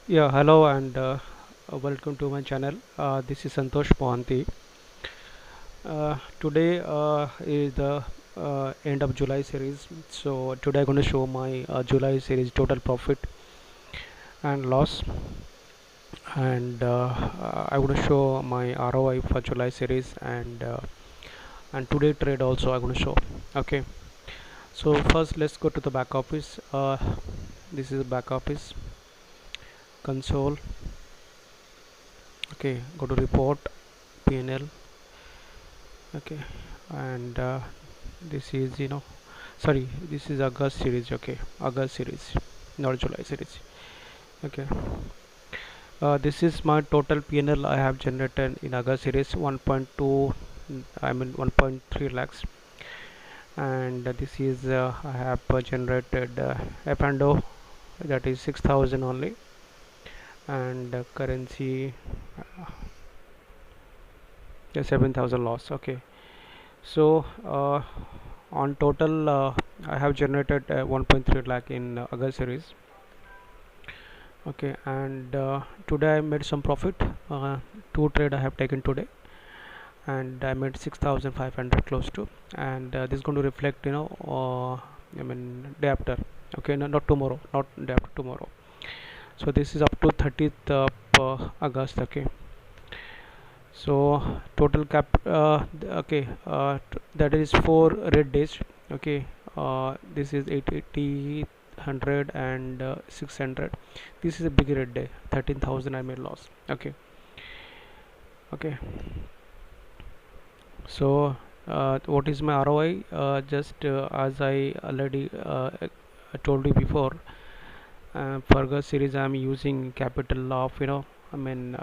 Yeah, hello and welcome to my channel. This is Santosh Pohanti. Today is the end of July series. So today I'm going to show my July series total profit and loss, and I'm going to show my ROI for July series and today trade also I'm going to show. Okay. So first let's go to the back office. This is the back office console. Okay, go to report P&L. Okay, and this is sorry, this is August series. Okay, August series, not July series. Okay, this is my total PNL I have generated in August series 1.2, I mean 1.3 lakhs, and this is I have generated F&O, that is 6,000 only, and currency 7,000 loss. Okay, so on total I have generated 1.3 lakh in August series. Okay, and today I made some profit. Two trade I have taken today, and I made 6,500 close to, and this is going to reflect, I mean day after. Okay, no, not tomorrow, not day after tomorrow. So this is up to 30th of August. Okay, so total cap. Okay, that is 4 red days. Okay, this is 880, 100 and 600. This is a big red day, 13,000 I made loss. Okay, okay, so what is my ROI? Just as I already told you before, for the series I'm using capital of, I mean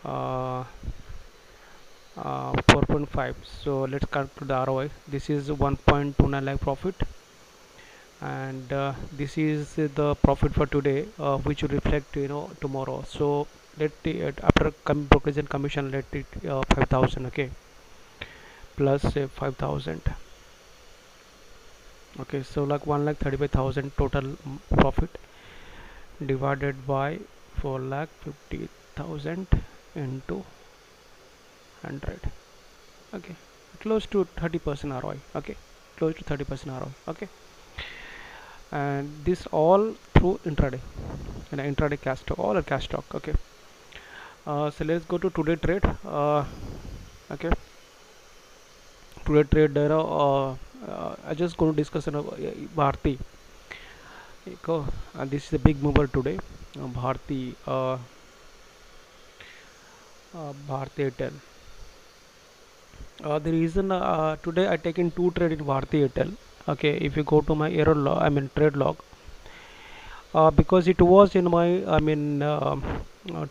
4.5. So let's calculate the ROI. This is 1.29 lakh profit, and this is the profit for today, which will reflect tomorrow. So let it after brokerage and commission, let it 5,000. Okay, plus 5,000. Okay, so like 1,35,000 total profit divided by 4,50,000 into 100. Okay, close to 30% ROI. Okay, close to 30% ROI. Okay, and this all through intraday, and intraday cash stock, all are cash stock. Okay, so let's go to today trade. Okay, today trade, I just going to discuss Bharti. This is a big mover today. Bharti, Bharti Airtel. The reason today I taken two trade in Bharti Airtel. Okay, if you go to my error log, I mean trade log, because it was in my, I mean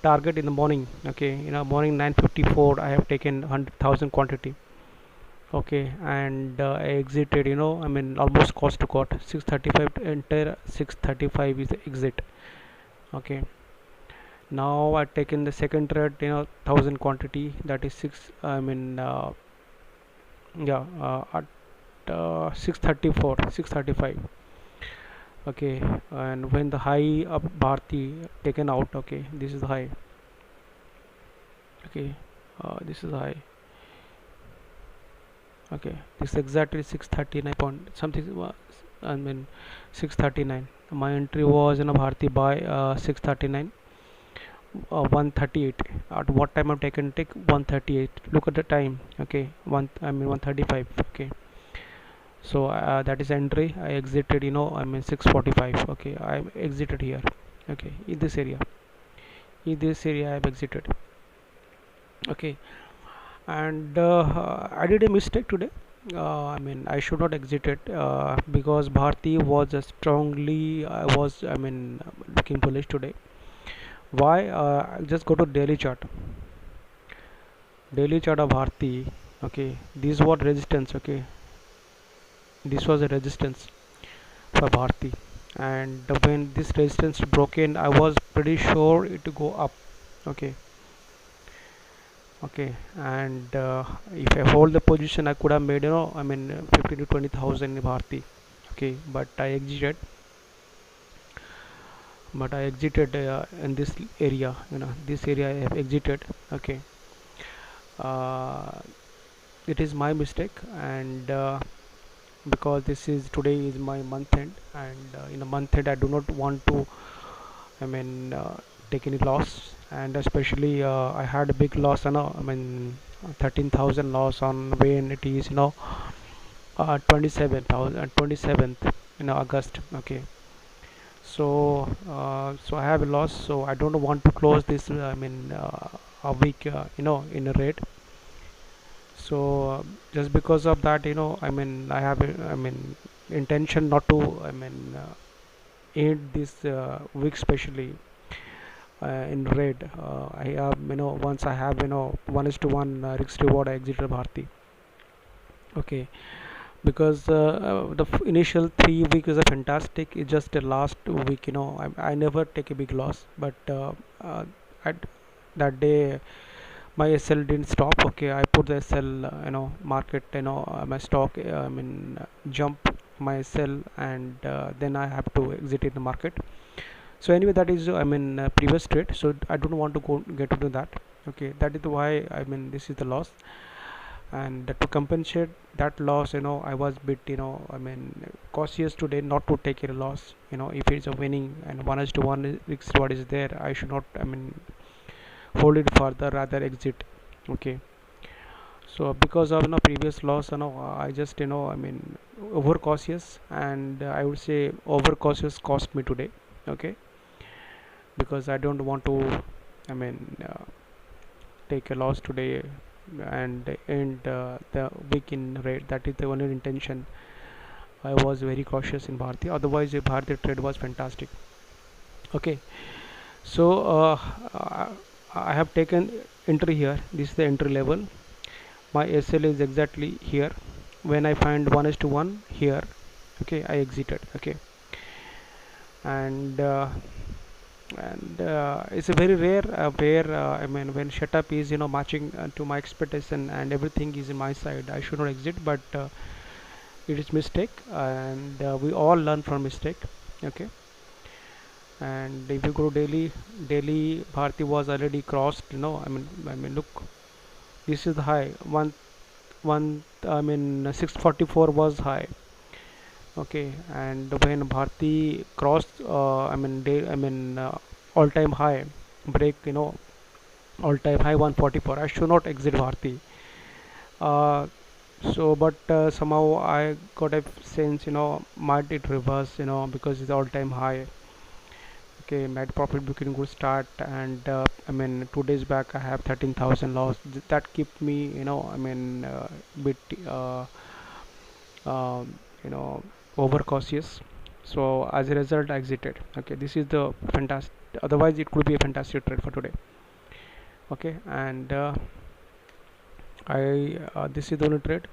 target in the morning. Okay, morning 9:54 I have taken 100,000 quantity. Okay, and I exited, I mean almost cost to cost 635, entire 635 is the exit. Okay, now I taken the second trade, 1,000 quantity, that is 6, I mean yeah, at 634, 635. Okay, and when the high of Bharti taken out. Okay, this is the high. Okay, this is the high. Okay, this is exactly 639 point something, I mean 639. My entry was in a Bharti by 639, 138. At what time I've taken take 138? Look at the time. Okay, 135. Okay, so that is entry. I exited, I mean 645. Okay, I exited here. Okay, in this area, I have exited. Okay, and I did a mistake today. I mean I should not exit it, because Bharti was strongly, I mean looking bullish today. Why? Just go to daily chart. Daily chart of Bharti. Okay, this was resistance. Okay, this was a resistance for Bharti, and when this resistance broken, I was pretty sure it to go up. Okay, okay, and if I hold the position, I could have made, I mean 15 to 20,000 in Bharti. Okay, but I exited. but I exited in this area, this area I have exited. Okay. uh, it is my mistake, and because this is today is my month end, and in a month end I do not want to, I mean, take any loss, and especially I had a big loss, 13,000 loss on when it is 27th August. Okay. So I have a loss, so I don't want to close this, a week, in a rate. So just because of that, I have intention not to, end this week specially in red. I have, once I have, 1:1 risk reward, I exited Bharti. Okay. Because initial 3 week is a fantastic, it's just the last week, I never take a big loss, but at that day my SL didn't stop. Okay, I put the SL, market, my stock, jump my SL, and then I have to exit in the market. So anyway, that is, previous trade, so I don't want to go get into that. Okay, that is why, this is the loss. And to compensate that loss, I was bit, cautious today not to take a loss. If it's a winning and 1:1 risk reward is there, I should not, hold it further, rather exit. Okay. So because of previous loss, I just, over cautious, and I would say over cautious cost me today. Okay. Because I don't want to, I mean uh, take a loss today and end the week in red. That is the only intention. I was very cautious in Bharti. Otherwise, the Bharti trade was fantastic. Okay. So I have taken entry here. This is the entry level. My SL is exactly here. When I find 1:1 here, okay, I exited. Okay. and it's a very rare where, when setup is, matching to my expectation and everything is in my side, I should not exit, but it is mistake, and we all learn from mistake. Okay. And if you go daily Bharti was already crossed, look, this is the high one, 644 was high. Okay. And when Bharti crossed, all time high, break, all time high 144, I should not exit Bharti. uh, so but somehow I got a sense, might it reverse, because it's all time high. Okay, net profit booking good start, and 2 days back I have 13,000 loss. That keep me, bit, you know over cautious. So as a result, I exited. Okay, this is the fantastic. Otherwise, it could be a fantastic trade for today. Okay. And I this is the only trade,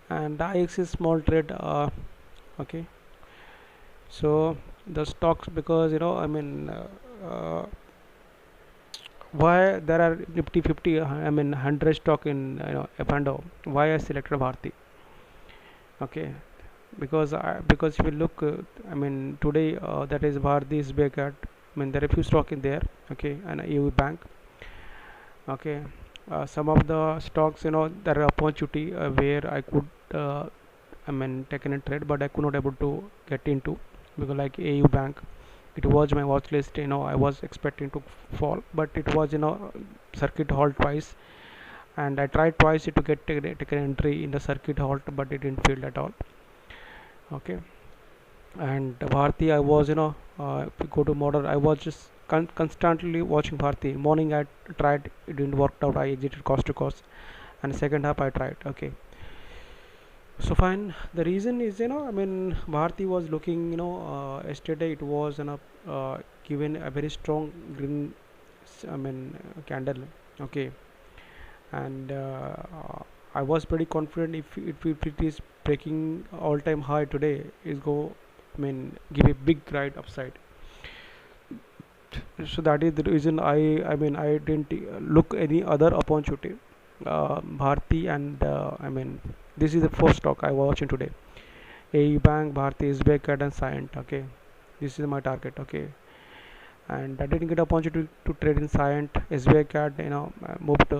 and IX is small trade. Okay. So the stocks, because, uh, why there are Nifty 50, 100 stock in, F&O. Why I selected Bharti? Okay. Because if you look, today, that is Bharti is big at, there are few stock in there. Okay. And EU Bank. Okay. Some of the stocks, there are opportunity where I could, take in a trade, but I could not able to get into, because like AU Bank, it was my watch list. I was expecting to fall, but it was, circuit halt twice, and I tried twice to get take an entry in the circuit halt, but it didn't fail at all. Okay. And Bharti, I was, if you go to model, I was just constantly watching Bharti. Morning I tried, it didn't work out, I exited cost to cost, and second half I tried. Okay. So fine. The reason is, Bharti was looking, yesterday it was, given a very strong green, candle. Okay. And I was pretty confident, if it is breaking all time high today, is go, give a big ride upside. So that is the reason I didn't look any other opportunity. Bharti, and this is the first stock I was watching today. AE Bank, Bharti, SBI Card, and Scient. Okay, this is my target. Okay. and I didn't get opportunity to trade in Cyient. SBI card, moved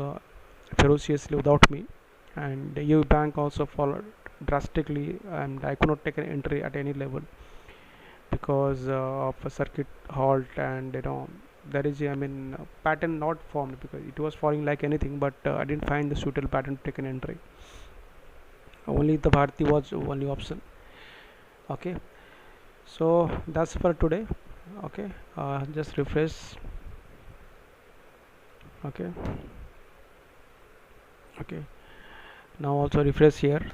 ferociously without me, and U Bank also followed drastically, and I could not take an entry at any level because of a circuit halt, and there is a pattern not formed because it was falling like anything, but I didn't find the suitable pattern to take an entry. Only the Bharti was only option. Okay, so that's for today. Okay, just refresh. Okay, okay, now also refresh here.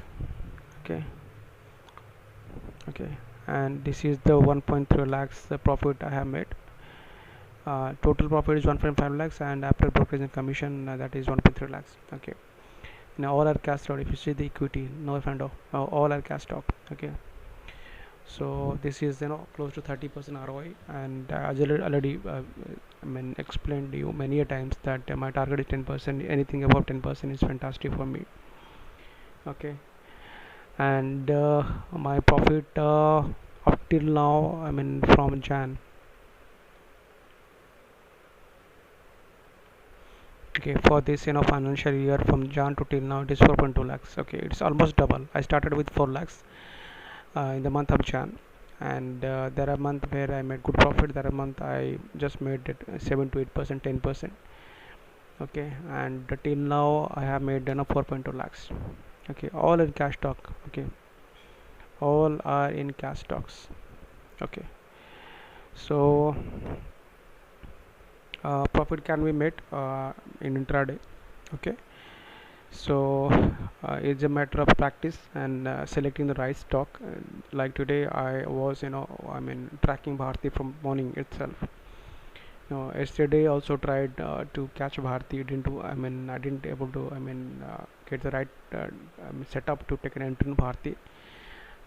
Okay, okay, and this is the 1.3 lakhs the profit I have made. Total profit is 1.5 lakhs, and after brokerage and commission, that is 1.3 lakhs. Okay, now all are cash out. If you see the equity, no fund of all are cash out. Okay, so this is close to 30% ROI, and as already explained to you many a times that my target is 10%. Anything above 10% is fantastic for me. Okay, and my profit up till now, from Jan. Okay, for this financial year from Jan to till now, it is 4.2 lakhs. Okay, it's almost double. I started with 4 lakhs in the month of Jan, and there are month where I made good profit. There are month I just made it 7 to 8%, 10%. Okay, and till now I have made 4.2 lakhs. Okay, all in cash stock. Okay, all are in cash stocks. Okay, so profit can be made in intraday. Okay, so it's a matter of practice and selecting the right stock. Like today I was tracking Bharti from morning itself. Yesterday also tried to catch Bharti. Didn't do, I didn't able to get the right setup to take an entry in Bharti.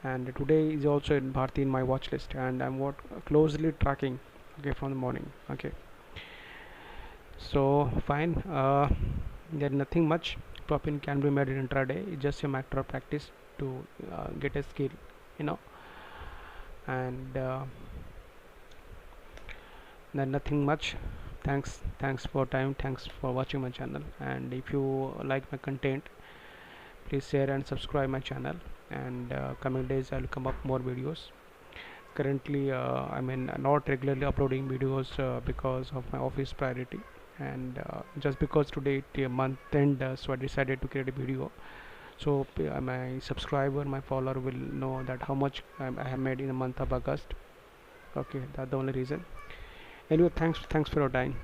And today is also in Bharti in my watch list, and I'm closely tracking. Okay, from the morning. Okay, so fine. There's nothing much. Profit can be made in intraday. It's just a matter of practice to get a skill, you know. And then nothing much. Thanks for time. Thanks for watching my channel. And if you like my content, please share and subscribe my channel. And coming days I'll come up more videos. Currently, not regularly uploading videos because of my office priority, and just because today it month end, so I decided to create a video. So my subscriber, my follower will know that how much I have made in the month of August. Okay, that's the only reason. Anyway, thanks for your time.